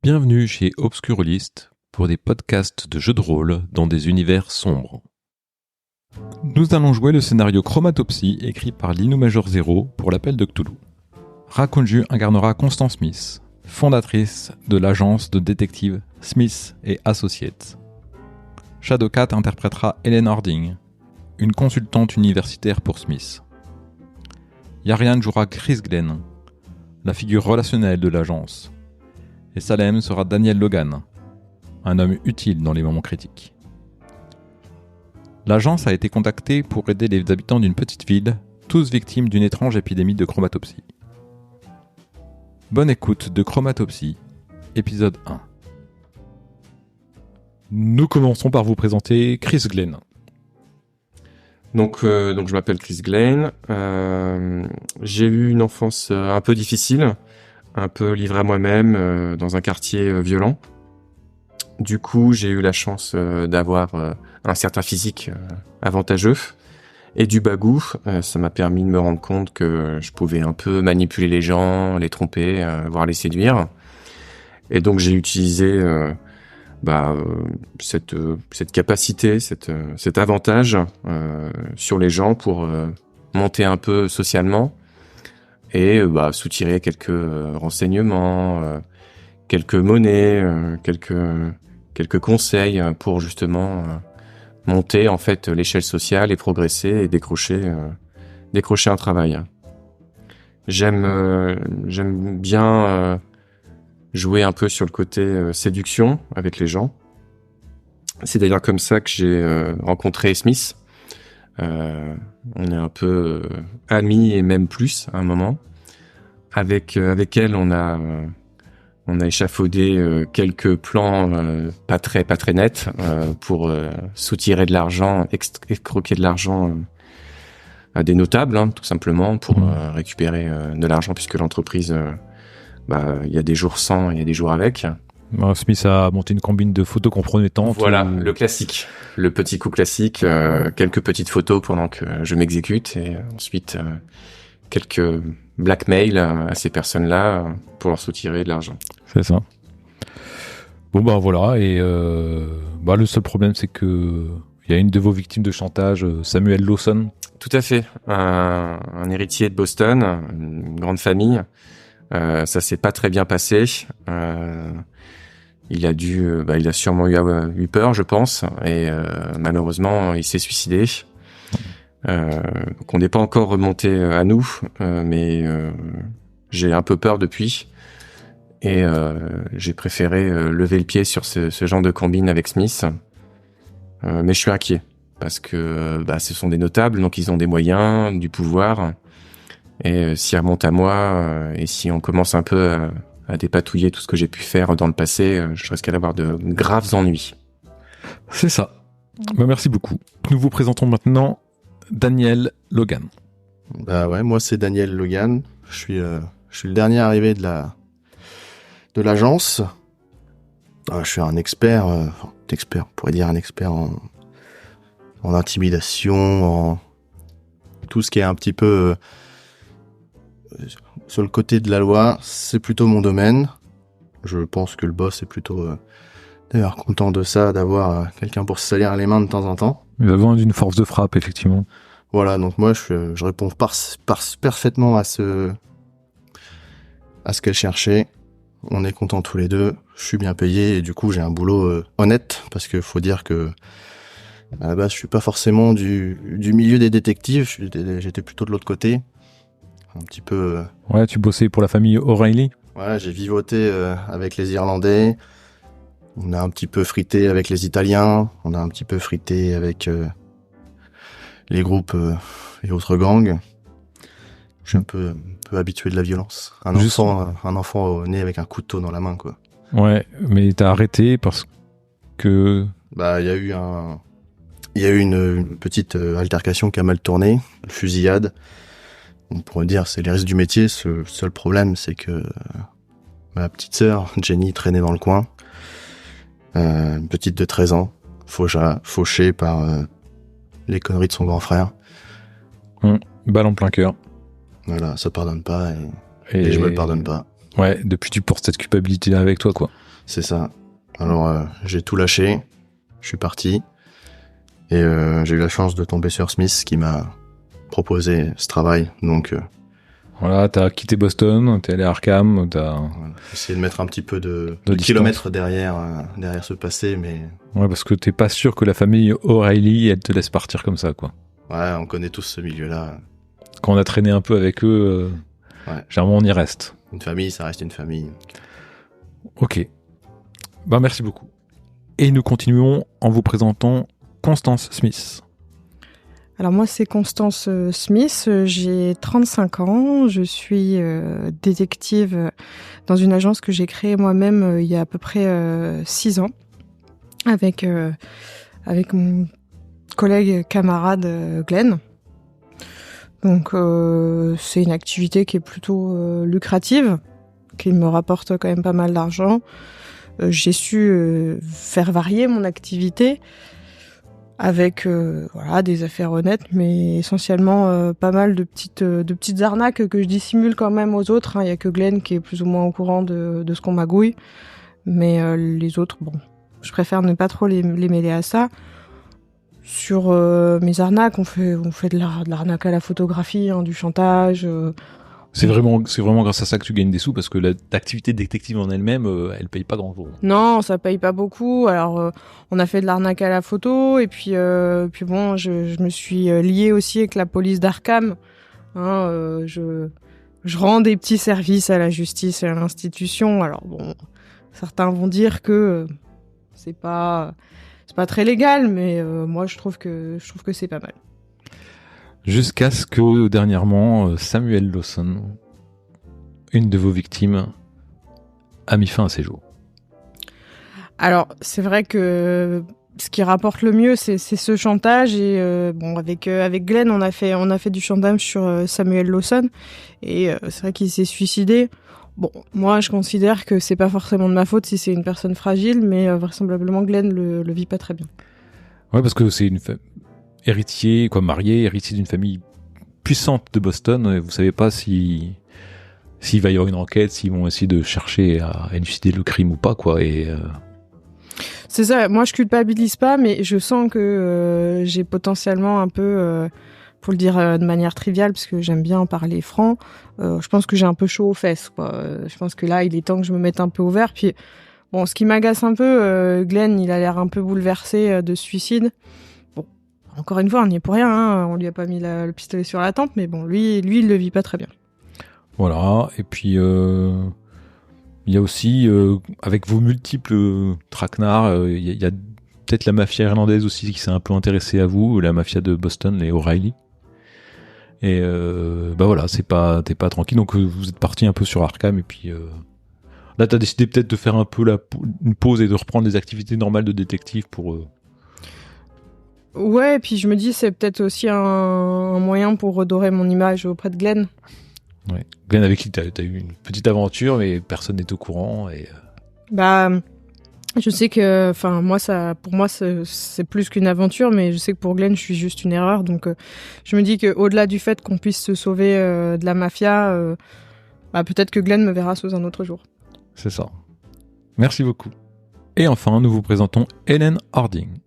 Bienvenue chez Obscurlist pour des podcasts de jeux de rôle dans des univers sombres. Nous allons jouer le scénario Chromatopsie écrit par Linou Major Zero pour l'appel de Cthulhu. Rakunju incarnera Constance Smith, fondatrice de l'agence de détectives Smith et Associates. Shadowcat interprétera Helen Harding, une consultante universitaire pour Smith. Yarian jouera Chris Glenn, la figure relationnelle de l'agence. Et Salem sera Daniel Logan, un homme utile dans les moments critiques. L'agence a été contactée pour aider les habitants d'une petite ville, tous victimes d'une étrange épidémie de chromatopsie. Bonne écoute de Chromatopsie, épisode 1. Nous commençons par vous présenter Chris Glenn. Donc je m'appelle Chris Glenn. J'ai eu une enfance un peu difficile, un peu livré à moi-même dans un quartier violent. Du coup, j'ai eu la chance d'avoir un certain physique avantageux et du bagou. Ça m'a permis de me rendre compte que je pouvais un peu manipuler les gens, les tromper, voire les séduire. Et donc j'ai utilisé cette capacité, cet avantage sur les gens pour monter un peu socialement et soutirer quelques renseignements, quelques monnaies, quelques conseils pour justement monter en fait l'échelle sociale et progresser et décrocher un travail. J'aime bien jouer un peu sur le côté séduction avec les gens. C'est d'ailleurs comme ça que j'ai rencontré Smith. On est un peu amis et même plus à un moment. Avec elle, on a échafaudé quelques plans pas très nets pour soutirer de l'argent, escroquer de l'argent à des notables, tout simplement, pour récupérer de l'argent puisque l'entreprise, il y a des jours sans, il y a des jours avec. Smith a monté une combine de photos compromettantes. Voilà, le classique. Le petit coup classique, quelques petites photos pendant que je m'exécute et ensuite quelques blackmail à ces personnes-là pour leur soutirer de l'argent. C'est ça. Bon voilà, et le seul problème c'est que il y a une de vos victimes de chantage, Samuel Lawson. Tout à fait, un héritier de Boston, une grande famille. Ça s'est pas très bien passé. Il a sûrement eu peur, je pense, et malheureusement, il s'est suicidé. Donc on n'est pas encore remonté à nous, mais j'ai un peu peur depuis, et j'ai préféré lever le pied sur ce genre de combine avec Smith. Mais je suis inquiet parce que ce sont des notables, donc ils ont des moyens, du pouvoir. Et s'ils remontent à moi, et si on commence un peu à dépatouiller tout ce que j'ai pu faire dans le passé, je risque d'avoir de graves ennuis. C'est ça. Merci beaucoup. Nous vous présentons maintenant Daniel Logan. Moi c'est Daniel Logan. Je suis le dernier arrivé de l'agence. Je suis un expert, on pourrait dire un expert en intimidation, en tout ce qui est un petit peu sur le côté de la loi, c'est plutôt mon domaine. Je pense que le boss est plutôt d'ailleurs content de ça, d'avoir quelqu'un pour se salir les mains de temps en temps. Il a besoin d'une force de frappe, effectivement. Voilà, donc moi je réponds parfaitement à ce qu'elle cherchait. On est contents tous les deux, je suis bien payé et du coup j'ai un boulot honnête, parce que faut dire que à la base je suis pas forcément du milieu des détectives, j'étais plutôt de l'autre côté. Un petit peu. Ouais, tu bossais pour la famille O'Reilly. Ouais, j'ai vivoté avec les Irlandais. On a un petit peu frité avec les Italiens. On a un petit peu frité avec les groupes et autres gangs. Je suis un peu habitué de la violence. Un enfant né avec un couteau dans la main, quoi. Ouais, mais t'as arrêté parce que. Il y a eu une petite altercation qui a mal tourné, une fusillade. On pourrait dire c'est les risques du métier. Le seul problème, c'est que ma petite sœur, Jenny, traînait dans le coin. Une petite de 13 ans, fauchée par les conneries de son grand frère. Balle en plein cœur. Voilà, ça pardonne pas et je me le pardonne pas. Ouais, depuis tu portes cette culpabilité avec toi, quoi. C'est ça. Alors, j'ai tout lâché, je suis parti, et j'ai eu la chance de tomber sur Smith qui m'a proposé ce travail, donc... Voilà, t'as quitté Boston, t'es allé à Arkham, Voilà. Essayer de mettre un petit peu de distance. kilomètres derrière ce passé, mais... Ouais, parce que t'es pas sûr que la famille O'Reilly, elle te laisse partir comme ça, quoi. Ouais, on connaît tous ce milieu-là. Quand on a traîné un peu avec eux, généralement on y reste. Une famille, ça reste une famille. Ok. Ben, merci beaucoup. Et nous continuons en vous présentant Constance Smith. Alors moi, c'est Constance Smith, j'ai 35 ans, je suis détective dans une agence que j'ai créée moi-même il y a à peu près 6 ans avec mon collègue camarade Glenn. Donc c'est une activité qui est plutôt lucrative, qui me rapporte quand même pas mal d'argent. J'ai su faire varier mon activité avec des affaires honnêtes, mais essentiellement pas mal de petites arnaques que je dissimule quand même aux autres. Il y a que Glenn qui est plus ou moins au courant de ce qu'on magouille, mais les autres, bon, je préfère ne pas trop les mêler à ça. Sur mes arnaques, on fait de l'arnaque à la photographie, du chantage. C'est vraiment grâce à ça que tu gagnes des sous, parce que l'activité détective en elle-même, elle paye pas grand-chose. Non, ça paye pas beaucoup. Alors, on a fait de l'arnaque à la photo, et puis bon, je me suis liée aussi avec la police d'Arkham. Je rends des petits services à la justice et à l'institution. Alors bon, certains vont dire que c'est pas très légal, mais moi je trouve que c'est pas mal. Jusqu'à ce que, dernièrement, Samuel Lawson, une de vos victimes, a mis fin à ses jours. Alors, c'est vrai que ce qui rapporte le mieux, c'est ce chantage. Et avec Glenn, on a fait du chantage sur Samuel Lawson. Et c'est vrai qu'il s'est suicidé. Bon, moi, je considère que c'est pas forcément de ma faute si c'est une personne fragile, mais vraisemblablement Glenn le vit pas très bien. Ouais, parce que c'est héritier d'une famille puissante de Boston, et vous savez pas s'il va y avoir une enquête, s'ils vont essayer de chercher à élucider le crime ou pas, quoi. Et c'est ça. Moi, je culpabilise pas, mais je sens que j'ai potentiellement un peu, pour le dire de manière triviale, parce que j'aime bien en parler franc, je pense que j'ai un peu chaud aux fesses, quoi. Je pense que là, il est temps que je me mette un peu au vert. Puis, bon, ce qui m'agace un peu, Glenn, il a l'air un peu bouleversé de ce suicide. Encore une fois, on n'y est pour rien, on lui a pas mis le pistolet sur la tempe, mais bon, lui, il le vit pas très bien. Voilà, et puis il y a aussi, avec vos multiples traquenards, il y a peut-être la mafia irlandaise aussi qui s'est un peu intéressée à vous, la mafia de Boston, les O'Reilly. Et voilà, t'es pas tranquille, donc vous êtes parti un peu sur Arkham, et puis là t'as décidé peut-être de faire un peu une pause et de reprendre des activités normales de détective pour... Ouais, et puis je me dis c'est peut-être aussi un moyen pour redorer mon image auprès de Glenn. Ouais. Glenn, avec qui t'as eu une petite aventure, mais personne n'est au courant. Et je sais que, pour moi, c'est plus qu'une aventure, mais je sais que pour Glenn, je suis juste une erreur. Donc, je me dis qu'au-delà du fait qu'on puisse se sauver de la mafia, peut-être que Glenn me verra sous un autre jour. C'est ça. Merci beaucoup. Et enfin, nous vous présentons Hélène Harding.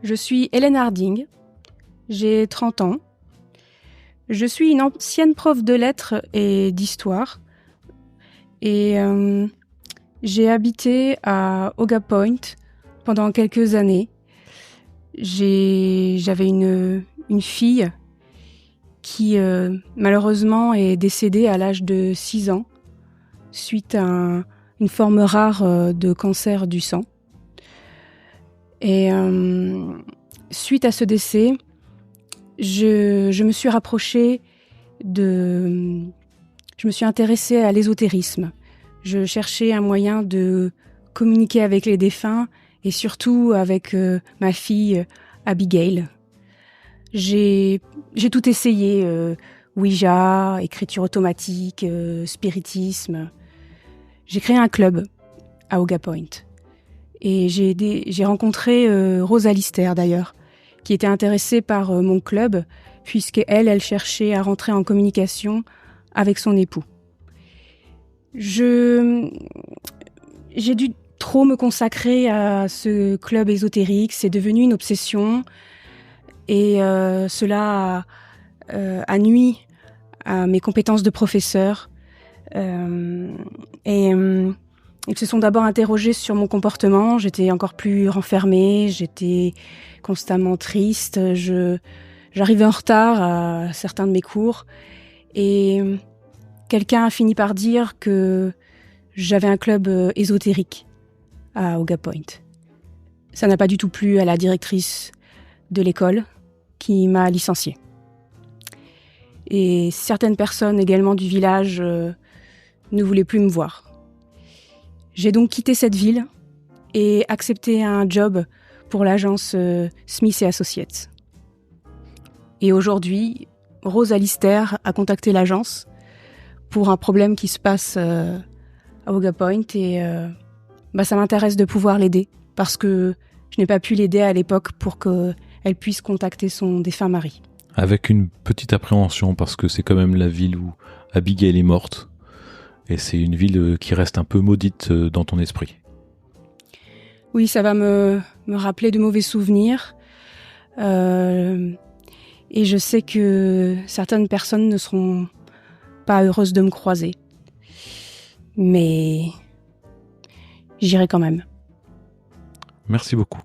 Je suis Hélène Harding, j'ai 30 ans. Je suis une ancienne prof de lettres et d'histoire. Et j'ai habité à Oga Point pendant quelques années. J'avais une fille qui malheureusement est décédée à l'âge de 6 ans suite à une forme rare de cancer du sang. Et suite à ce décès, je me suis je me suis intéressée à l'ésotérisme. Je cherchais un moyen de communiquer avec les défunts et surtout avec ma fille Abigail. J'ai tout essayé, Ouija, écriture automatique, spiritisme. J'ai créé un club à Oga Point. Et j'ai rencontré Rose Alistair d'ailleurs, qui était intéressée par mon club, puisqu'elle cherchait à rentrer en communication avec son époux. J'ai j'ai dû trop me consacrer à ce club ésotérique. C'est devenu une obsession. Et cela a nui à mes compétences de professeur. Ils se sont d'abord interrogés sur mon comportement. J'étais encore plus renfermée, j'étais constamment triste. J'arrivais en retard à certains de mes cours. Et quelqu'un a fini par dire que j'avais un club ésotérique à Oga Point. Ça n'a pas du tout plu à la directrice de l'école qui m'a licenciée. Et certaines personnes également du village ne voulaient plus me voir. J'ai donc quitté cette ville et accepté un job pour l'agence Smith & Associates. Et aujourd'hui, Rose Alistair a contacté l'agence pour un problème qui se passe à Oga Point et ça m'intéresse de pouvoir l'aider parce que je n'ai pas pu l'aider à l'époque pour qu'elle puisse contacter son défunt mari. Avec une petite appréhension parce que c'est quand même la ville où Abigail est morte. Et c'est une ville qui reste un peu maudite dans ton esprit. Oui, ça va me rappeler de mauvais souvenirs. Et je sais que certaines personnes ne seront pas heureuses de me croiser. Mais j'irai quand même. Merci beaucoup.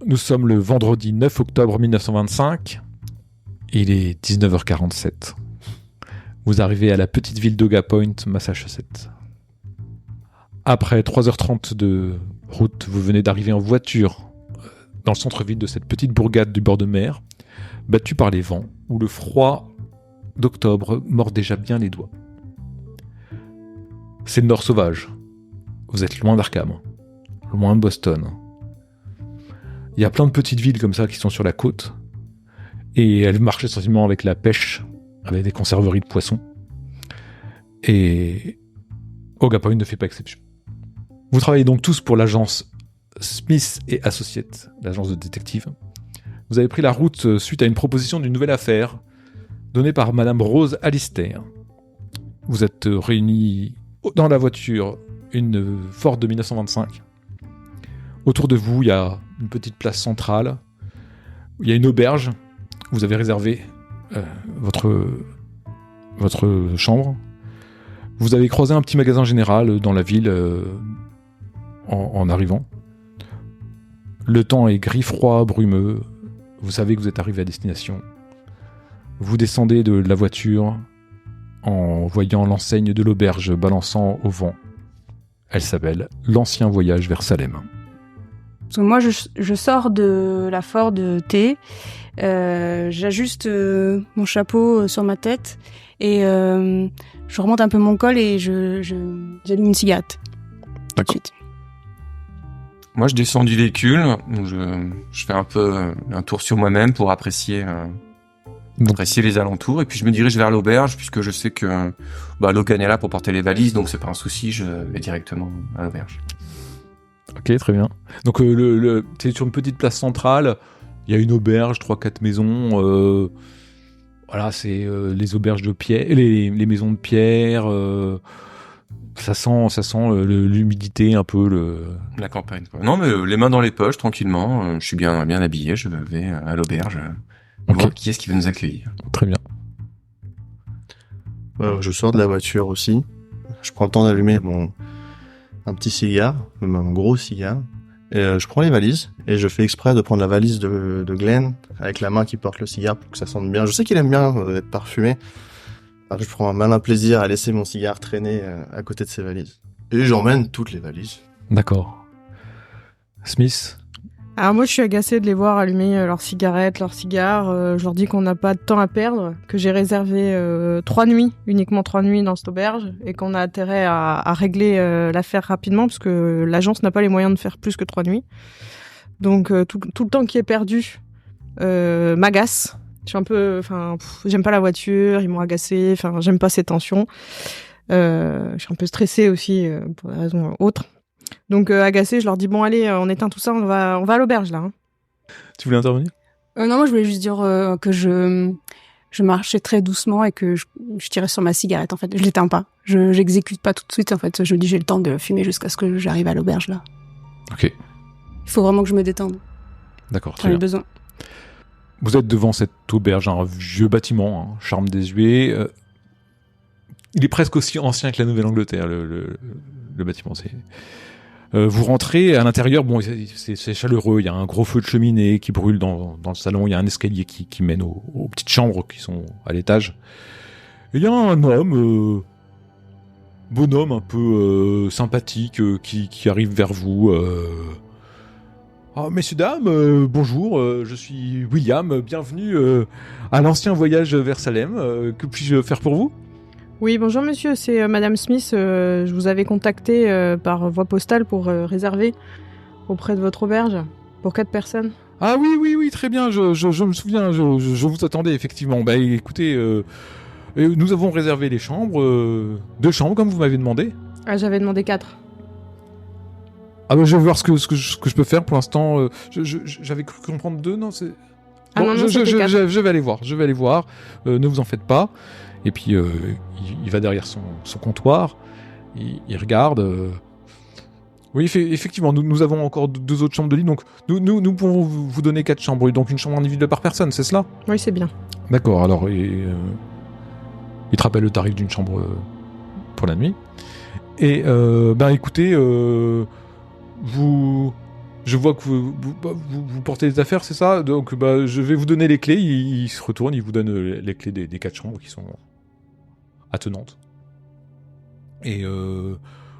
Nous sommes le vendredi 9 octobre 1925. Il est 19h47. Vous arrivez à la petite ville d'Oga Point, Massachusetts. Après 3h30 de route, vous venez d'arriver en voiture dans le centre-ville de cette petite bourgade du bord de mer, battue par les vents, où le froid d'octobre mord déjà bien les doigts. C'est le nord sauvage. Vous êtes loin d'Arkham, loin de Boston. Il y a plein de petites villes comme ça qui sont sur la côte, et elles marchent essentiellement avec la pêche, avec des conserveries de poissons. Et Oga Point ne fait pas exception. Vous travaillez donc tous pour l'agence Smith & Associates, l'agence de détectives. Vous avez pris la route suite à une proposition d'une nouvelle affaire donnée par Madame Rose Alistair. Vous êtes réunis dans la voiture, une Ford de 1925. Autour de vous, il y a une petite place centrale. Il y a une auberge. Vous avez réservé votre chambre. Vous avez croisé un petit magasin général dans la ville en arrivant. Le temps est gris, froid, brumeux. Vous savez que vous êtes arrivé à destination. Vous descendez de la voiture en voyant l'enseigne de l'auberge balançant au vent. Elle s'appelle l'Ancien Voyage vers Salem. Parce que moi, je sors de la Ford T, j'ajuste mon chapeau sur ma tête et je remonte un peu mon col et j'allume une cigarette. D'accord. Moi, je descends du véhicule, donc je fais un peu un tour sur moi-même pour apprécier les alentours, et puis je me dirige vers l'auberge puisque je sais que Logan est là pour porter les valises, donc c'est pas un souci, je vais directement à l'auberge. Ok, très bien. Donc c'est sur une petite place centrale, il y a une auberge, 3-4 maisons, voilà, c'est les auberges de pierre, les maisons de pierre, ça sent l'humidité un peu, la campagne, quoi. Non, mais les mains dans les poches, tranquillement, je suis bien habillé, je vais à l'auberge, voir qui est-ce qui veut nous accueillir. Très bien. Je sors de la voiture aussi, je prends le temps d'allumer un petit cigare, même un gros cigare, et je prends les valises, et je fais exprès de prendre la valise de Glenn, avec la main qui porte le cigare pour que ça sente bien. Je sais qu'il aime bien être parfumé. Alors je prends un malin plaisir à laisser mon cigare traîner à côté de ses valises. Et j'emmène toutes les valises. D'accord. Smith ? Alors moi, je suis agacée de les voir allumer leurs cigarettes, leurs cigares. Je leur dis qu'on n'a pas de temps à perdre, que j'ai réservé 3 nuits, uniquement 3 nuits dans cette auberge, et qu'on a intérêt à régler l'affaire rapidement, parce que l'agence n'a pas les moyens de faire plus que 3 nuits. Donc tout le temps qui est perdu m'agace. Je suis un peu, j'aime pas la voiture, ils m'ont agacée, j'aime pas ces tensions. Je suis un peu stressée aussi pour des raisons autres. Donc agacée, je leur dis bon allez, on éteint tout ça, on va à l'auberge là. Hein. Tu voulais intervenir ? Non, moi je voulais juste dire que je je marchais très doucement et que je tirais sur ma cigarette. En fait, je l'éteins pas. J'exécute pas tout de suite. En fait, je dis j'ai le temps de fumer jusqu'à ce que j'arrive à l'auberge là. Ok. Il faut vraiment que je me détende. D'accord, J'en très ai bien. besoin. Vous êtes devant cette auberge, un vieux bâtiment, charme désuet. Il est presque aussi ancien que la Nouvelle-Angleterre, le bâtiment. Vous rentrez à l'intérieur, bon, c'est chaleureux. Il y a un gros feu de cheminée qui brûle dans le salon. Il y a un escalier qui mène aux petites chambres qui sont à l'étage. Et il y a un homme, bonhomme un peu sympathique, qui arrive vers vous. Ah, messieurs, dames, bonjour, je suis William, bienvenue à l'ancien voyage vers Salem. Que puis-je faire pour vous ? Oui, bonjour monsieur, c'est Madame Smith. Je vous avais contacté par voie postale pour réserver auprès de votre auberge pour 4 personnes. Ah oui, très bien, je me souviens, je vous attendais effectivement. Bah écoutez, nous avons réservé les chambres, 2 chambres comme vous m'avez demandé. Ah, j'avais demandé 4. Ah bah je vais voir ce que je peux faire pour l'instant. J'avais cru comprendre 2, non c'est... Ah Bon, non, c'était 4. je vais aller voir, ne vous en faites pas. Et puis il va derrière son comptoir, il regarde. Oui, effectivement, nous avons encore 2 autres chambres de lit, donc nous pouvons vous donner 4 chambres, donc une chambre individuelle par personne, c'est cela ? Oui, c'est bien. D'accord, alors il te rappelle le tarif d'une chambre pour la nuit. Et écoutez, je vois que vous portez des affaires, c'est ça ? Donc je vais vous donner les clés. Il se retourne, il vous donne les clés des 4 chambres qui sont attenantes. Et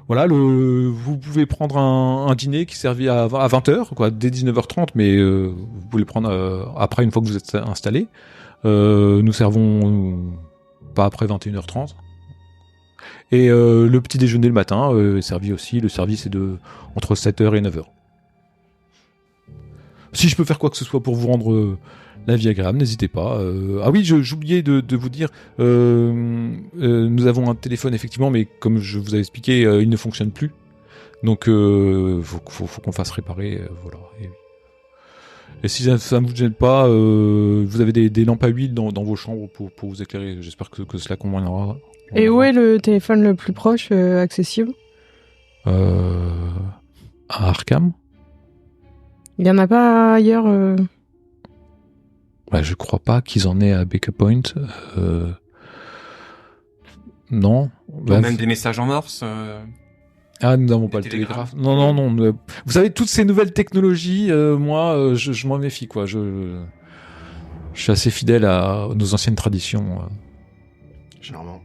voilà, vous pouvez prendre un dîner qui servit à 20h, quoi, dès 19h30, mais vous pouvez le prendre après, une fois que vous êtes installé. Nous servons pas après 21h30. Et le petit déjeuner le matin est servi aussi. Le service est entre 7h et 9h. Si je peux faire quoi que ce soit pour vous rendre la vie agréable, n'hésitez pas. Ah oui, j'oubliais de vous dire, nous avons un téléphone effectivement, mais comme je vous avais expliqué, il ne fonctionne plus. Donc faut qu'on fasse réparer, voilà. Et si ça ne vous gêne pas, vous avez des lampes à huile dans vos chambres pour vous éclairer. J'espère que cela conviendra. Et où est le téléphone le plus proche accessible ? À Arkham ? Il n'y en a pas ailleurs Je crois pas qu'ils en aient à Baker Point. Non. Même des messages en morse. Ah, nous n'avons pas le télégraphe. Non. Vous savez, toutes ces nouvelles technologies, moi, je m'en méfie, quoi. Je suis assez fidèle à nos anciennes traditions. Généralement.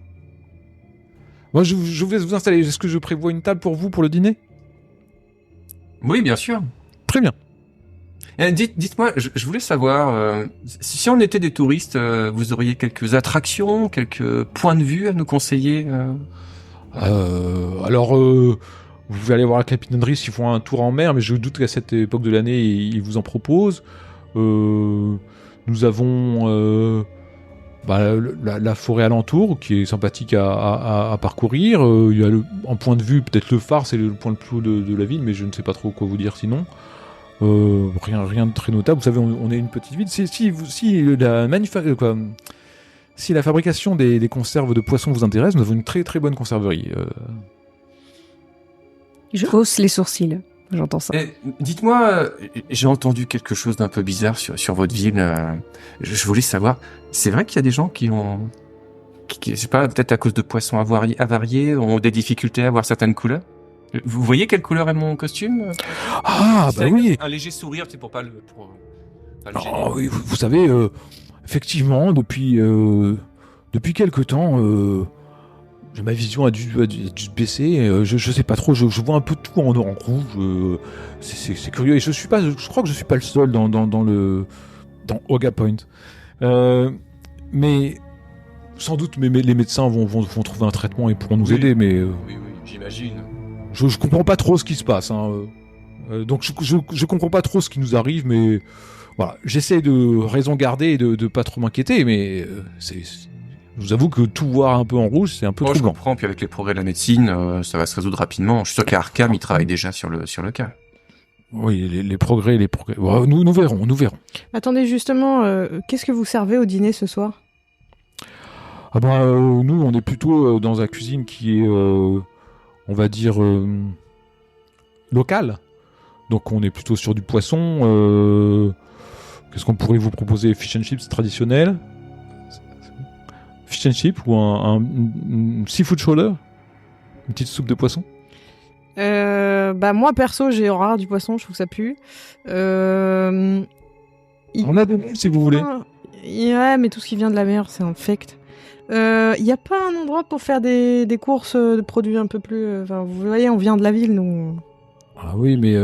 Moi, je vous laisse vous installer. Est-ce que je prévois une table pour vous pour le dîner ? Oui, bien sûr. Très bien. Dites-moi, je voulais savoir, si on était des touristes, vous auriez quelques attractions, quelques points de vue à nous conseiller Alors, vous pouvez aller voir la capitainerie s'ils font un tour en mer, mais je doute qu'à cette époque de l'année, ils vous en proposent. Nous avons la forêt alentour, qui est sympathique à parcourir. Il y a en point de vue, peut-être le phare, c'est le point le plus haut de la ville, mais je ne sais pas trop quoi vous dire sinon. Rien de très notable. Vous savez, on est une petite ville. Si la fabrication des conserves de poissons vous intéresse, nous avons une très très bonne conserverie. Je hausse les sourcils. J'entends ça. Dites-moi, j'ai entendu quelque chose d'un peu bizarre sur votre ville. Je voulais savoir, c'est vrai qu'il y a des gens qui je sais pas, peut-être à cause de poissons avariés, ont des difficultés à voir certaines couleurs. Vous voyez quelle couleur est mon costume ? Ah, bah oui. Un léger sourire, c'est pour pas le gêner. Oh, oui, vous savez, effectivement, depuis quelque temps, ma vision a dû se baisser. Je sais pas trop. Je vois un peu tout en rouge. C'est curieux. Et je crois que je suis pas le seul dans Oga Point. Mais sans doute, les médecins vont trouver un traitement et pourront nous aider. Mais oui, j'imagine. Je comprends pas trop ce qui se passe. Donc je comprends pas trop ce qui nous arrive, mais voilà, j'essaie de raison garder et de pas trop m'inquiéter, mais je vous avoue que tout voir un peu en rouge, c'est un peu troublant. Je comprends, puis avec les progrès de la médecine, ça va se résoudre rapidement. Je suis sûr qu'à Arkham, ils travaillent déjà sur le cas. Oui, les progrès. Bon, nous verrons. Attendez, justement, qu'est-ce que vous servez au dîner ce soir ? Ah bah, nous, on est plutôt dans la cuisine qui est, on va dire, locale. Donc, on est plutôt sur du poisson. Qu'est-ce qu'on pourrait vous proposer? Fish and chips traditionnel? Fish and chips ou un seafood shoulder? Une petite soupe de poisson? Moi, perso, j'ai horreur du poisson, je trouve que ça pue. On a des si vous voulez. Ouais, mais tout ce qui vient de la mer, c'est infect. Il n'y a pas un endroit pour faire des courses de produits un peu plus... vous voyez, on vient de la ville, nous. Ah oui, mais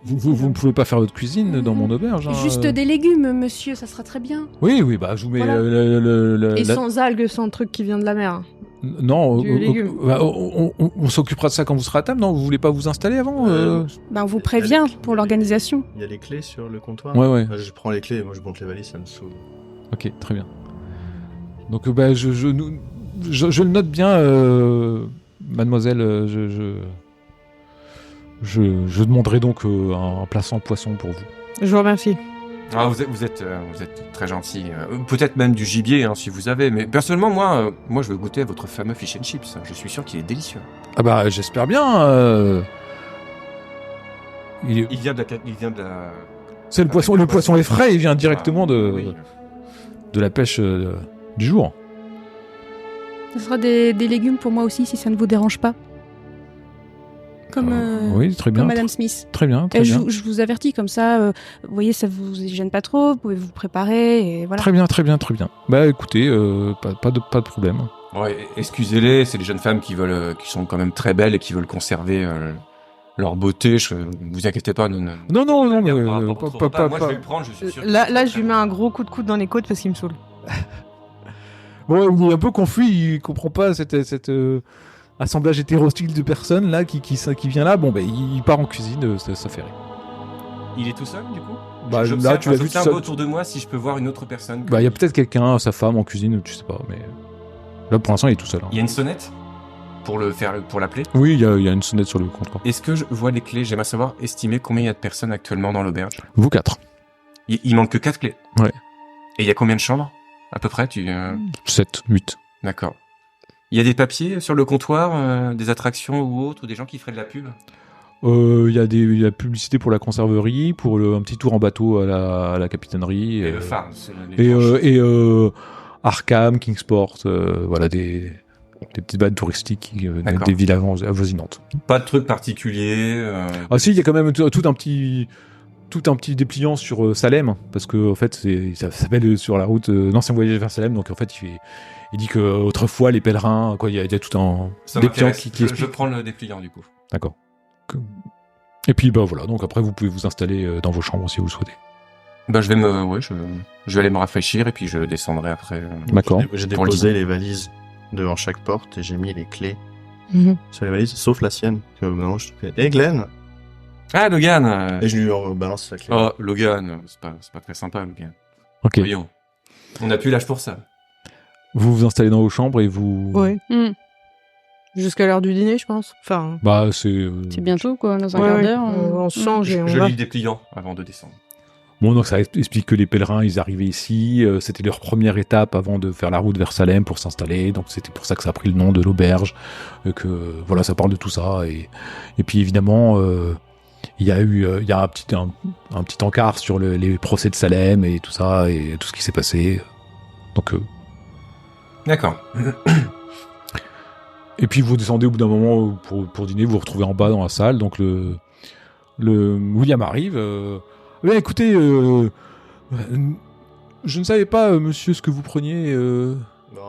vous ne pouvez pas faire votre cuisine dans mon auberge. Hein. Juste des légumes, monsieur, ça sera très bien. Oui, bah je vous mets Voilà. Et sans algues, sans truc qui vient de la mer. Non, légume. on s'occupera de ça quand vous serez à table, non? Vous voulez pas vous installer avant On vous prévient pour l'organisation. Il y a les clés sur le comptoir. Ouais. Je prends les clés, moi je monte les valises, ça me saoule. Ok, très bien. Donc je le note bien, mademoiselle, je demanderai donc un plat sans poisson pour vous. Je vous remercie. Ah, vous êtes très gentil. Peut-être même du gibier, hein, si vous avez. Mais personnellement, moi, je veux goûter à votre fameux fish and chips. Je suis sûr qu'il est délicieux. Ah bah, j'espère bien. Il vient de la... C'est le poisson. Le poisson est frais. Il vient directement oui. de la pêche du jour. Ce sera des légumes pour moi aussi, si ça ne vous dérange pas. Comme, oui, très bien. comme Madame Smith. Très bien. Je vous avertis, comme ça, vous voyez, ça vous gêne pas trop, vous pouvez vous préparer, et voilà. Très bien. Bah écoutez, pas de problème. Ouais, excusez-les, c'est des jeunes femmes qui sont quand même très belles et qui veulent conserver leur beauté. Vous inquiétez pas. Non, moi, je vais le prendre, je suis sûr. Là, je lui mets un gros coup de coude dans les côtes parce qu'il me saoule. Bon, il est un peu confus, il comprend pas cet assemblage hétérostyle de personnes là qui vient là. Bon, il part en cuisine, ça fait rire. Il est tout seul, du coup? Bah, là, tu l'as vu tout un seul. peu autour de moi si je peux voir une autre personne. Bah, il y a peut-être quelqu'un, sa femme en cuisine, tu sais pas, mais là pour l'instant il est tout seul. Hein. Il y a une sonnette pour l'appeler? Oui, il y a une sonnette sur le comptoir. Est-ce que je vois les clés? J'aimerais savoir estimer combien il y a de personnes actuellement dans l'auberge. Vous 4. Il manque que 4 clés? Ouais. Et il y a combien de chambres? À peu près, 7, 8. D'accord. Il y a des papiers sur le comptoir, des attractions ou autres, ou des gens qui feraient de la pub? Il y a la publicité pour la conserverie, pour un petit tour en bateau à la capitainerie. Et le phare. Et Arkham, Kingsport, voilà, des petites balles touristiques, des villes avoisinantes. Pas de truc particulier. Ah si, il y a quand même tout un petit dépliant sur Salem, parce que en fait ça s'appelle sur la route l'ancien voyage vers Salem, donc en fait il dit que autrefois les pèlerins, quoi, il y a tout un dépliant qui explique. Je prends le dépliant du coup. D'accord. Et puis voilà, donc après vous pouvez vous installer dans vos chambres si vous le souhaitez. Bah je vais aller me rafraîchir et puis je descendrai après. D'accord. J'ai déposé les valises devant chaque porte et j'ai mis les clés sur les valises, sauf la sienne. Maintenant je fais hey Glenn. Ah Logan. Et je lui balance la clé. Oh Logan, c'est pas très sympa Logan. Ok. Voyons. On n'a plus l'âge pour ça. Vous vous installez dans vos chambres et vous. Ouais. Jusqu'à l'heure du dîner, je pense. Enfin. Bah c'est bientôt, quoi, dans un quart d'heure. On se change et on Je va. lis le dépliant avant de descendre. Bon, donc ça explique que les pèlerins, ils arrivaient ici, c'était leur première étape avant de faire la route vers Salem pour s'installer, donc c'était pour ça que ça a pris le nom de l'auberge, que voilà, ça parle de tout ça, et puis évidemment, il y a un petit encart sur les procès de Salem et tout ça, et tout ce qui s'est passé, donc... D'accord. Et puis vous descendez au bout d'un moment pour dîner, vous vous retrouvez en bas dans la salle, donc le William arrive... Ouais, écoutez, je ne savais pas, monsieur, ce que vous preniez. Un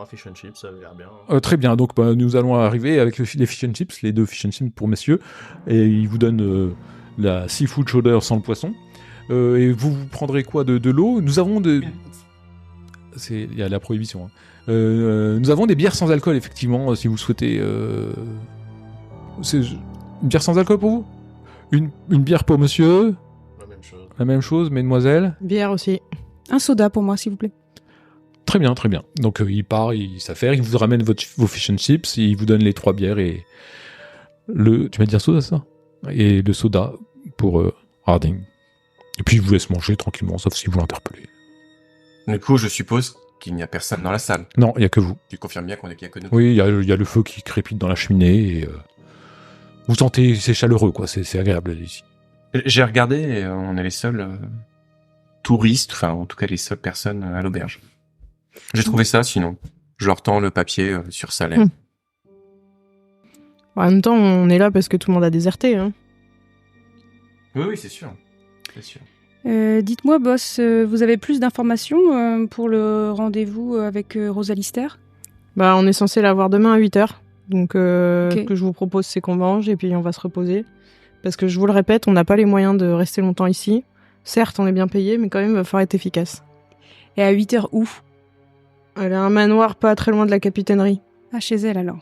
fish and chips, ça a l'air bien. Très bien, donc nous allons arriver avec les fish and chips, les 2 fish and chips pour messieurs, et il vous donne la seafood shoulder sans le poisson. Et vous prendrez quoi, de l'eau? Nous avons il y a la prohibition. Hein. Nous avons des bières sans alcool, effectivement, si vous souhaitez. C'est une bière sans alcool pour vous? Une bière pour monsieur? La même chose, mesdemoiselles? Bière aussi. Un soda pour moi, s'il vous plaît. Très bien. Donc il part, il s'affaire, il vous ramène vos fish and chips, il vous donne les 3 bières et tu m'as dit un soda, ça? Et le soda pour Harding. Et puis il vous laisse manger tranquillement, sauf si vous l'interpellez. Du coup, je suppose qu'il n'y a personne dans la salle. Non, il n'y a que vous. Tu confirmes bien qu'il n'y a que nous. Oui, il y a le feu qui crépite dans la cheminée et vous sentez, c'est chaleureux, quoi. C'est agréable ici. J'ai regardé et on est les seuls touristes, enfin en tout cas les seules personnes à l'auberge. J'ai trouvé ça, sinon. Je leur tends le papier sur salaire. En même temps, on est là parce que tout le monde a déserté. Hein. Oui, c'est sûr. C'est sûr. Dites-moi, boss, vous avez plus d'informations pour le rendez-vous avec Rosa Lister ? Bah, on est censé la voir demain à 8h. Donc, Ok. que je vous propose, c'est qu'on mange et puis on va se reposer. Parce que je vous le répète, on n'a pas les moyens de rester longtemps ici. Certes, on est bien payé, mais quand même, il va falloir être efficace. Et à 8h où ? Elle a un manoir pas très loin de la capitainerie. Ah, chez elle alors.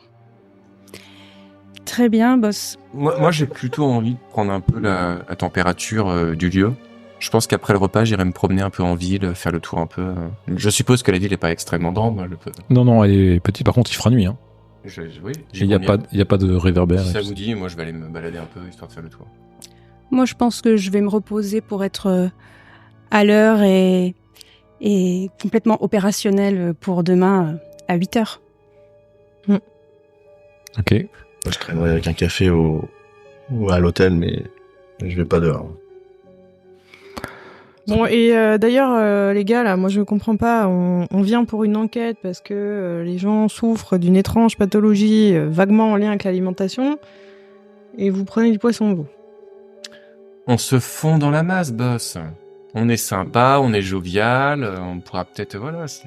Très bien, boss. Moi, j'ai plutôt envie de prendre un peu la température du lieu. Je pense qu'après le repas, j'irai me promener un peu en ville, faire le tour un peu. Je suppose que la ville n'est pas extrêmement grande. Non, elle est petite. Par contre, il fera nuit. Hein. Oui, Il n'y a pas de réverbère. Si ça vous dit, moi, je vais aller me balader un peu, histoire de faire le tour. Moi, je pense que je vais me reposer pour être à l'heure et complètement opérationnel pour demain à 8h. Ok. Moi, je traînerai avec un café ou à l'hôtel, mais je vais pas dehors. Bon, et d'ailleurs, les gars, là, moi je comprends pas. On vient pour une enquête parce que les gens souffrent d'une étrange pathologie vaguement en lien avec l'alimentation. Et vous prenez du poisson, vous. On se fond dans la masse, boss. On est sympa, on est jovial, on pourra peut-être... Voilà, c'est...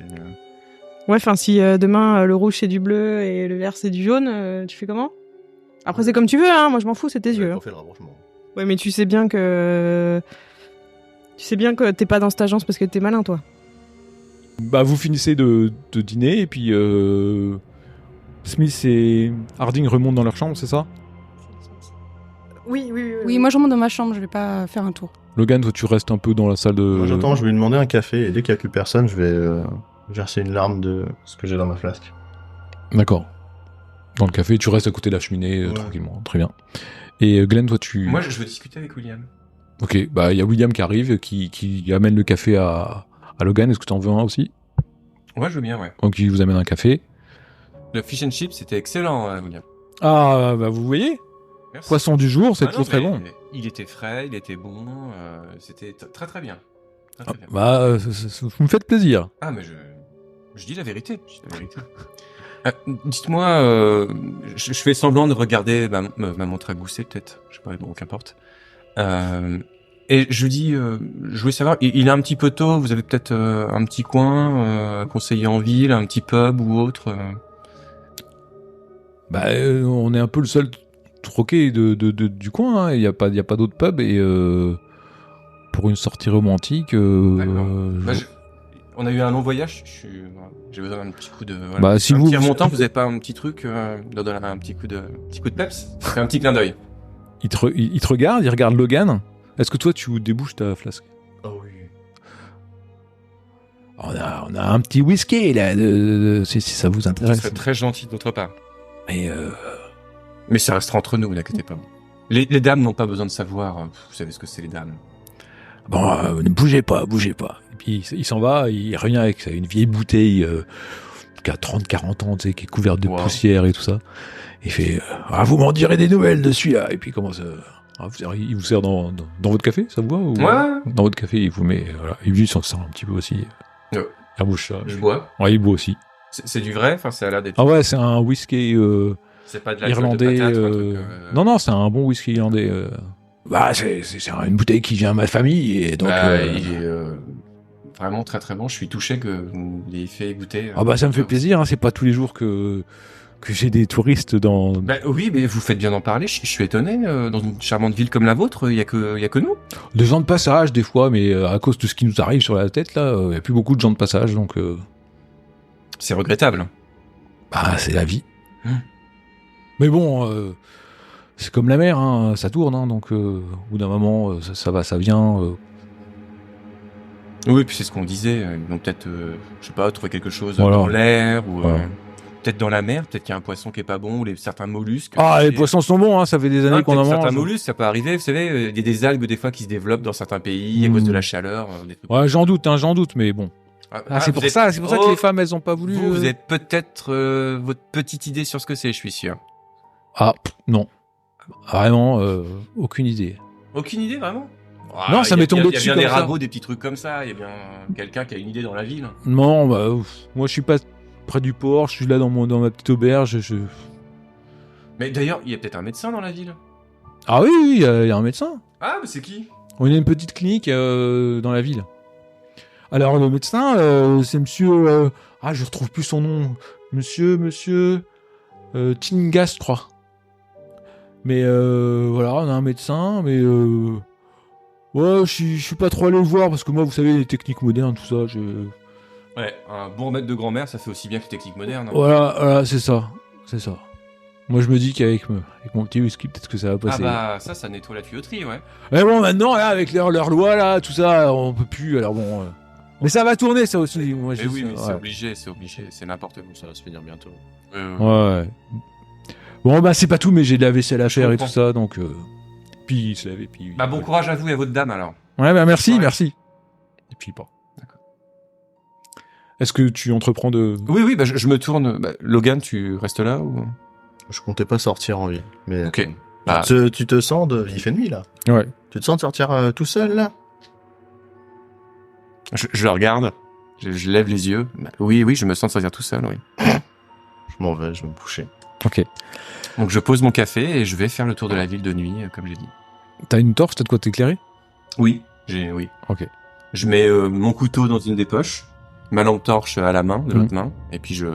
Ouais, enfin, si demain le rouge c'est du bleu et le vert c'est du jaune, tu fais comment ? Après, c'est comme tu veux, hein. Moi je m'en fous, c'est tes yeux. Hein. On fait le rapprochement. Ouais, mais tu sais bien que t'es pas dans cette agence parce que t'es malin, toi. Bah, vous finissez de dîner et puis Smith et Harding remontent dans leur chambre, c'est ça ? Oui. Oui, moi je remonte dans ma chambre, je vais pas faire un tour. Logan, toi, tu restes un peu dans la salle de... Moi, j'attends, je vais lui demander un café, et dès qu'il n'y a plus personne, je vais verser une larme de ce que j'ai dans ma flasque. D'accord. Dans le café, tu restes à côté de la cheminée, Ouais. tranquillement. Très bien. Et Glenn, toi, tu... Moi, je veux discuter avec William. Ok, bah, il y a William qui arrive, qui amène le café à Logan. Est-ce que tu en veux un aussi ? Ouais, je veux bien, ouais. Donc, il vous amène un café. Le fish and chips, c'était excellent, William. Ah, bah, vous voyez ? Merci. Poisson du jour, c'est Ah non, toujours très mais bon. Il était frais, il était bon, c'était très très bien. Très, très bien. Bah, vous me faites plaisir. Ah, mais je dis la vérité. Dites-moi, je fais semblant de regarder ma montre à gousset, peut-être. Je sais pas, bon, qu'importe. Et je lui dis, je voulais savoir, il est un petit peu tôt, vous avez peut-être un petit coin à conseiller en ville, un petit pub ou autre Bah, on est un peu le seul troqué du coin. Hein. Il y a pas d'autres pubs et pour une sortie romantique. D'accord. On a eu un long voyage, j'ai besoin d'un petit coup de... Voilà. Bah, si un vous... petit remontant, vous avez pas un petit truc, donner un petit coup de peps, fait un petit clin d'œil. Il te regarde, il regarde Logan. Est-ce que toi, tu débouches ta flasque ? Oh oui. On a un petit whisky, là, si ça vous Ce intéresse. serait très gentil de votre part. Et Mais ça restera entre nous, n'inquiétez pas. Les dames n'ont pas besoin de savoir, vous savez ce que c'est les dames. bon, ne bougez pas. Et puis, il s'en va, il revient avec une vieille bouteille qui a 30-40 ans, tu sais, qui est couverte de Wow. poussière et tout ça. Il fait vous m'en direz des nouvelles de celui-là. Et puis, il commence il vous sert dans votre café, ça vous va ou... Ouais. Dans votre café, il vous met... Voilà. Et lui, il s'en sert un petit peu aussi. Ouais. Il rebouche ça. Je bois. Ouais, il boit aussi. C'est du vrai, enfin, ça a l'air d'être... Ah ouais, c'est un whisky c'est pas de la irlandais. de patate, ou un truc, Non, c'est un bon whisky irlandais. Bah, c'est une bouteille qui vient à ma famille. Et donc, il est vraiment très très bon. Je suis touché que vous l'ayez fait goûter. Ah bah, ça me fait plaisir. Hein. C'est pas tous les jours que j'ai des touristes dans... Bah, oui, mais vous faites bien d'en parler. Je suis étonné. Dans une charmante ville comme la vôtre, il y a que nous. Des gens de passage, des fois, mais à cause de ce qui nous arrive sur la tête, là, il n'y a plus beaucoup de gens de passage, donc... C'est regrettable. Bah, c'est la vie. Mais bon, c'est comme la mer, hein, ça tourne, hein, donc au bout d'un moment, ça va, ça vient. Oui, puis c'est ce qu'on disait. Ils vont peut-être, je sais pas, trouver quelque chose Voilà. dans l'air ou Voilà. peut-être dans la mer. Peut-être qu'il y a un poisson qui est pas bon ou certains mollusques. Ah, les Et- poissons sont bons, hein, ça fait des années Ah, qu'on en peut-être mange. certains mollusques, ça peut arriver. Vous savez, il y a des algues des fois qui se développent dans certains pays à cause de la chaleur. Des trucs. Ouais, j'en doute, mais bon. C'est pour ça que les femmes, elles ont pas voulu. Vous êtes peut-être votre petite idée sur ce que c'est, je suis sûr. Non. Vraiment, aucune idée. Aucune idée, vraiment? Non, ça m'est tombé dessus. Il y a comme bien des ça. ragots, des petits trucs comme ça. Il y a bien quelqu'un qui a une idée dans la ville. Non, moi je suis pas près du port, je suis là dans ma petite auberge. Mais d'ailleurs, il y a peut-être un médecin dans la ville. Ah oui, il y a un médecin. Ah, mais c'est qui? On a une petite clinique dans la ville. Alors le médecin, c'est monsieur... je retrouve plus son nom. Monsieur Tingas, je crois. Mais voilà, on a un médecin, mais... Ouais, je suis pas trop allé le voir, parce que moi, vous savez, les techniques modernes, tout ça, Ouais, un bon remède de grand-mère, ça fait aussi bien que les techniques modernes. Voilà, c'est ça. Moi, je me dis qu'avec mon petit whisky, peut-être que ça va passer. Ça nettoie la tuyauterie, ouais. Mais bon, maintenant, là, avec leur loi, là, tout ça, on peut plus, alors bon... Mais ça va tourner, ça aussi. Moi, mais oui, mais c'est obligé, c'est n'importe quoi, ça va se finir bientôt. Ouais. Bon, c'est pas tout, mais j'ai de la vaisselle à faire et tout ça, donc... Puis se laver, puis... bon courage à vous et à votre dame, alors. Ouais, merci. Et puis, D'accord. Est-ce que tu entreprends de... Oui, je me tourne. Logan, tu restes là ou... Je comptais pas sortir en ville. Mais Ok. tu te sens il fait nuit, là. Ouais. Tu te sens de sortir tout seul, là? Je le regarde. Je lève les yeux. Oui, je me sens de sortir tout seul, oui. Je m'en vais, je vais me coucher. Ok. Donc je pose mon café et je vais faire le tour de la ville de nuit, comme j'ai dit. T'as une torche, t'as de quoi t'éclairer? Oui. Ok. Je mets mon couteau dans une des poches, ma lampe torche à la main, de l'autre main, et puis je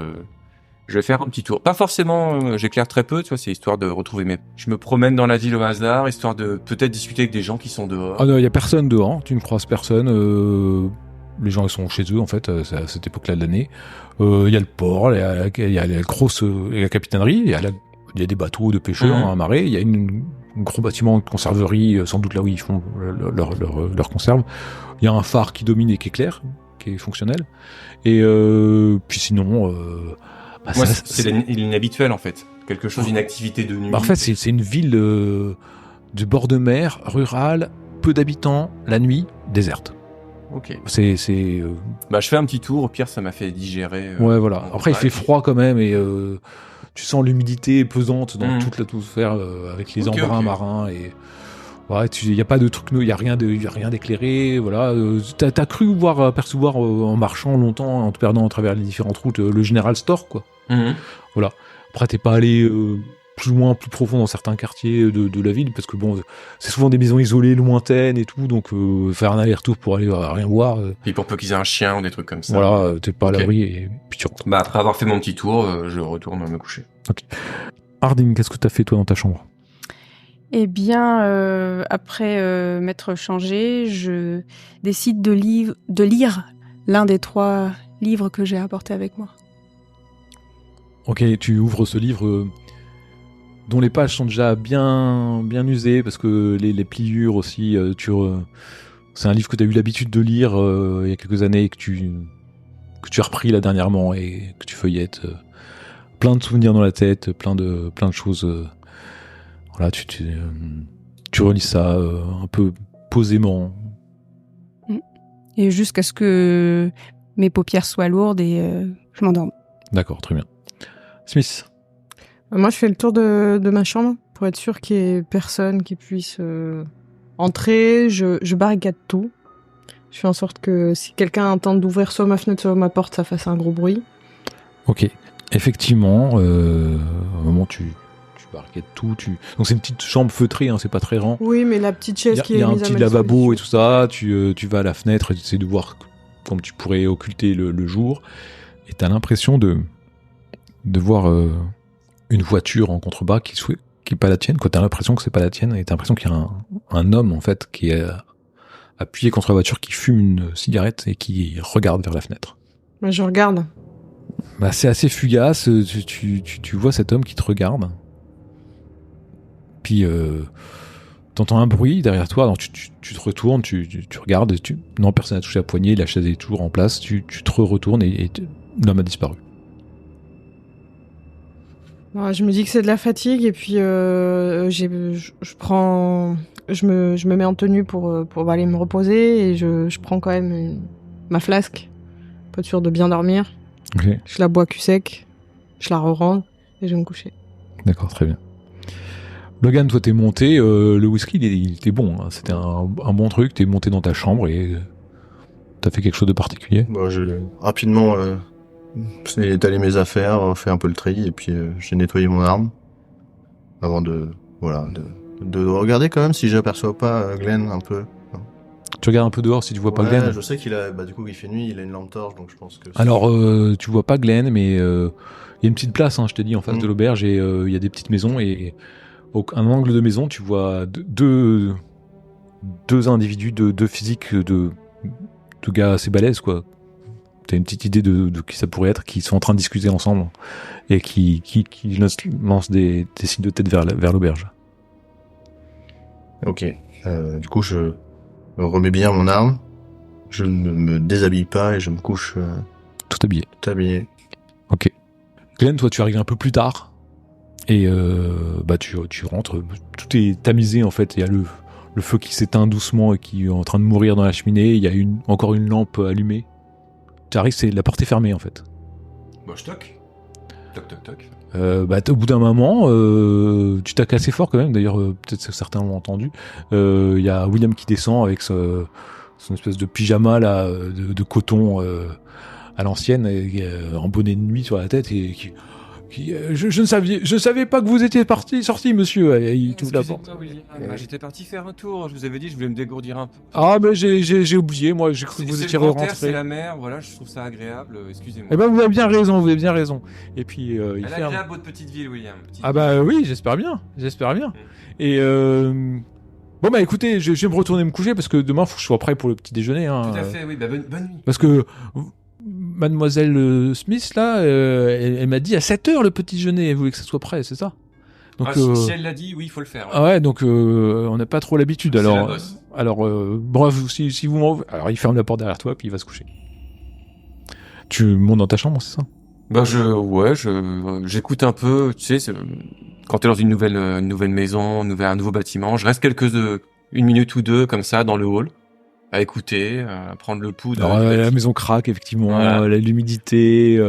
vais faire un petit tour. Pas forcément, j'éclaire très peu, tu vois, c'est histoire de retrouver Je me promène dans la ville au hasard, histoire de peut-être discuter avec des gens qui sont dehors. Ah non, il y a personne dehors, tu ne croises personne. Les gens ils sont chez eux en fait, c'est à cette époque-là de l'année. Il y a le port, il y a la grosse, la capitainerie, il y a des bateaux de pêcheurs à marée, il y a un gros bâtiment de conserverie, sans doute là où ils font leur conserve. Il y a un phare qui domine et qui est clair, qui est fonctionnel. Et puis sinon... Moi, c'est l'inhabituel en fait. Quelque chose, une activité de nuit. En fait, c'est une ville de bord de mer, rurale, peu d'habitants, la nuit, déserte. Ok. Je fais un petit tour, au pire ça m'a fait digérer. Ouais, voilà. Après, il fait froid quand même et tu sens l'humidité pesante dans toute l'atmosphère avec les embruns marins et ouais, il y a pas de truc, il y a rien d'éclairé, voilà. T'as cru apercevoir en marchant longtemps, en te perdant à travers les différentes routes, le General Store, quoi. Voilà. Après, t'es pas allé plus loin, plus profond dans certains quartiers de la ville, parce que bon, c'est souvent des maisons isolées, lointaines et tout, donc faire un aller-retour pour aller rien voir. Et pour peu qu'ils aient un chien ou des trucs comme ça. Voilà, t'es pas à l'abri et puis tu rentres. Après avoir fait mon petit tour, je retourne me coucher. Ok. Harding, qu'est-ce que t'as fait toi dans ta chambre? Eh bien, après m'être changée, je décide de lire l'un des 3 livres que j'ai apportés avec moi. Ok, tu ouvres ce livre dont les pages sont déjà bien usées, parce que les pliures aussi, c'est un livre que tu as eu l'habitude de lire il y a quelques années et que tu as repris là dernièrement et que tu feuillettes. Plein de souvenirs dans la tête, plein de choses. Voilà, tu relis ça un peu posément. Et jusqu'à ce que mes paupières soient lourdes et je m'endorme. D'accord, très bien. Smith. Moi, je fais le tour de ma chambre pour être sûr qu'il y ait personne qui puisse entrer. Je barricade tout. Je fais en sorte que si quelqu'un tente d'ouvrir soit ma fenêtre, soit ma porte, ça fasse un gros bruit. Ok. Effectivement, au moment où tu barricades tout, donc c'est une petite chambre feutrée, hein, c'est pas très grand. Oui, mais la petite chaise qui est mise à ma disposition. Il y a un petit lavabo et tout ça, tu vas à la fenêtre et tu essaies de voir comme tu pourrais occulter le jour, et t'as l'impression de voir une voiture en contrebas qui est pas la tienne, quoi. T'as l'impression que c'est pas la tienne, et t'as l'impression qu'il y a un homme en fait qui est appuyé contre la voiture, qui fume une cigarette et qui regarde vers la fenêtre. Je regarde. C'est assez fugace, tu vois cet homme qui te regarde. Puis t'entends un bruit derrière toi, alors tu te retournes, tu regardes, non, personne n'a touché la poignée, la chaise est toujours en place, tu te retournes et l'homme a disparu. Je me dis que c'est de la fatigue et puis je me mets en tenue pour aller me reposer, et je prends quand même ma flasque pour être sûr de bien dormir. Ok. Je la bois cul sec, je la re-range et je vais me coucher. D'accord, très bien. Logan, toi, t'es monté. Le whisky, il était bon. Hein. C'était un bon truc. T'es monté dans ta chambre et t'as fait quelque chose de particulier. Bon, j'ai rapidement étalé mes affaires, fait un peu le tri, et puis j'ai nettoyé mon arme avant de regarder quand même si j'aperçois pas Glenn un peu. Tu regardes un peu dehors si tu vois pas Glenn. Je sais qu'il a, du coup, il fait nuit, il a une lampe torche, donc je pense que. Alors, tu vois pas Glenn, mais il y a une petite place, hein, je t'ai dit, en face de l'auberge, et il y a des petites maisons, et un angle de maison, tu vois deux individus, deux physiques de gars assez balèzes, quoi. T'as une petite idée de qui ça pourrait être, qui sont en train de discuter ensemble, et qui lancent des signes de tête vers l'auberge. Ok. Du coup, je remets bien mon arme, je ne me déshabille pas et je me couche Tout habillé. tout habillé. Ok. Glenn, toi, tu arrives un peu plus tard. Et tu rentres. Tout est tamisé, en fait. Il y a le feu qui s'éteint doucement et qui est en train de mourir dans la cheminée. Il y a encore une lampe allumée. Tu arrives, la porte est fermée, en fait. Bon, je toque. Toc. Au bout d'un moment, tu t'as cassé fort quand même. D'ailleurs, peut-être que certains l'ont entendu. Il y a William qui descend avec son espèce de pyjama là, de coton à l'ancienne, en bonnet de nuit sur la tête et qui je ne savais pas que vous étiez sorti, monsieur. Il ouvre la porte. William. J'étais parti faire un tour. Je vous avais dit, je voulais me dégourdir un peu. Ah, mais j'ai oublié. Moi, j'ai cru que vous étiez rentré. C'est la mer. Voilà, je trouve ça agréable. Excusez-moi. Eh ben, vous avez bien raison. Et puis, il fait agréable votre petite ville, William. Oui, j'espère bien. Et bon, bah écoutez, je vais me retourner me coucher parce que demain, faut que je sois prêt pour le petit déjeuner. Hein. Tout à fait, oui. Bonne nuit. Parce que Mademoiselle Smith, là, elle m'a dit à 7h le petit déjeuner. Elle voulait que ça soit prêt, c'est ça? Donc, si elle l'a dit, oui, il faut le faire. Ouais. Ah ouais, donc on n'a pas trop l'habitude. C'est Alors, la bosse. bref, si vous m'en... Alors, il ferme la porte derrière toi, puis il va se coucher. Tu montes dans ta chambre, c'est ça? Bah j'écoute un peu, tu sais, quand t'es dans une nouvelle maison, un nouveau bâtiment, je reste une minute ou deux comme ça dans le hall, à écouter, à prendre le pouls. La maison craque effectivement, voilà. l'humidité.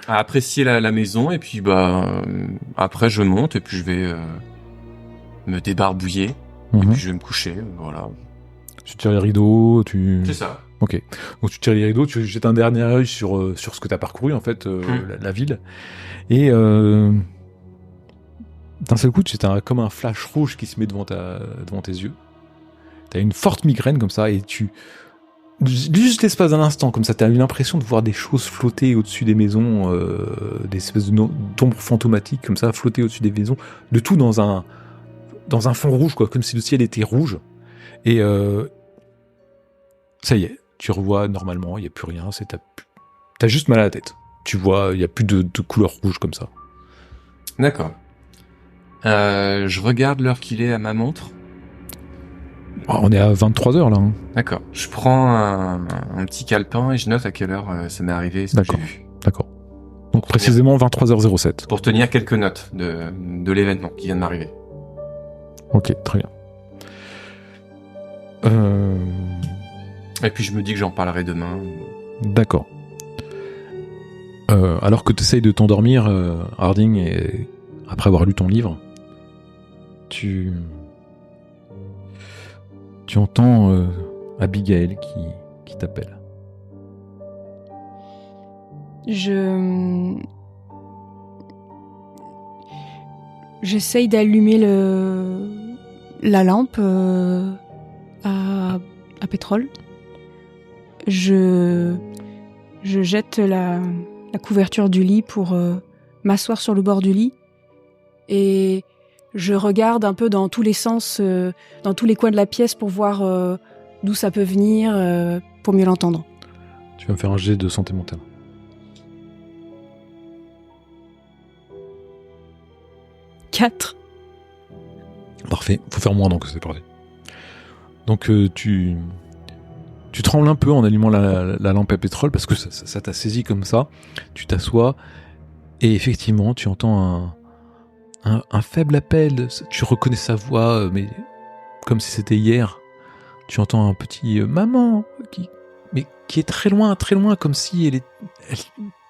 À apprécier la maison et puis après je monte et puis je vais me débarbouiller et puis je vais me coucher, voilà. Tu tires les rideaux, C'est ça. Ok. Donc tu tires les rideaux, tu jettes un dernier œil sur ce que t'as parcouru en fait, la ville, et d'un seul coup, c'est comme un flash rouge qui se met devant tes yeux. T'as une forte migraine comme ça et juste l'espace d'un instant comme ça, t'as eu l'impression de voir des choses flotter au-dessus des maisons, des espèces d'ombres fantomatiques comme ça flotter au-dessus des maisons, le tout dans un fond rouge quoi, comme si le ciel était rouge. Et ça y est, tu revois normalement, il n'y a plus rien, t'as juste mal à la tête. Tu vois, il n'y a plus de couleur rouge comme ça. D'accord. Je regarde l'heure qu'il est à ma montre. On est à 23h là. Hein. D'accord. Je prends un petit calepin et je note à quelle heure ça m'est arrivé, ce que j'ai vu. D'accord. Donc précisément 23h07. Pour tenir quelques notes de l'événement qui vient de m'arriver. Ok, très bien. Et puis je me dis que j'en parlerai demain. D'accord. Alors que tu essayes de t'endormir, Harding, et après avoir lu ton livre, tu entends Abigail qui t'appelle. J'essaye d'allumer la lampe à pétrole. Je jette la couverture du lit pour m'asseoir sur le bord du lit et je regarde un peu dans tous les sens, dans tous les coins de la pièce pour voir d'où ça peut venir, pour mieux l'entendre. Tu vas me faire un jet de santé mentale. 4. Parfait, faut faire moins donc c'est parfait. Donc tu trembles un peu en allumant la lampe à pétrole parce que ça t'a saisi comme ça. Tu t'assois et effectivement tu entends un faible appel. Tu reconnais sa voix, mais comme si c'était hier. Tu entends un petit maman mais qui est très loin, comme si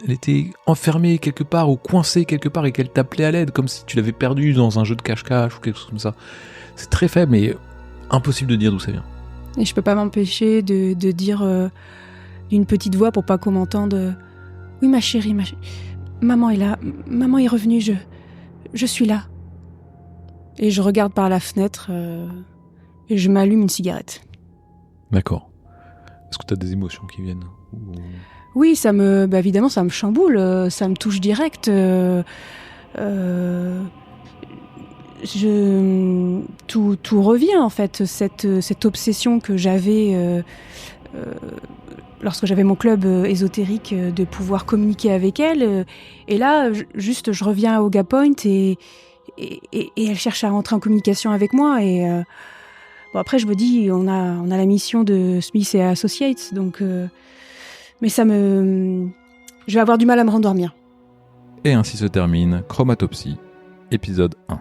elle était enfermée quelque part ou coincée quelque part et qu'elle t'appelait à l'aide, comme si tu l'avais perdue dans un jeu de cache-cache ou quelque chose comme ça. C'est très faible, mais impossible de dire d'où ça vient. Et je peux pas m'empêcher de dire d'une petite voix pour pas qu'on m'entende. Oui, ma chérie, maman est là, maman est revenue, je suis là. Et je regarde par la fenêtre et je m'allume une cigarette. D'accord. Est-ce que tu as des émotions qui viennent ? Oui, évidemment, ça me chamboule, ça me touche direct. Tout revient en fait, cette obsession que j'avais lorsque j'avais mon club ésotérique de pouvoir communiquer avec elle. Et là, je reviens à Oga Point et elle cherche à rentrer en communication avec moi. Et après, je me dis, on a la mission de Smith et Associates, donc. Mais je vais avoir du mal à me rendormir. Et ainsi se termine Chromatopsie, épisode 1.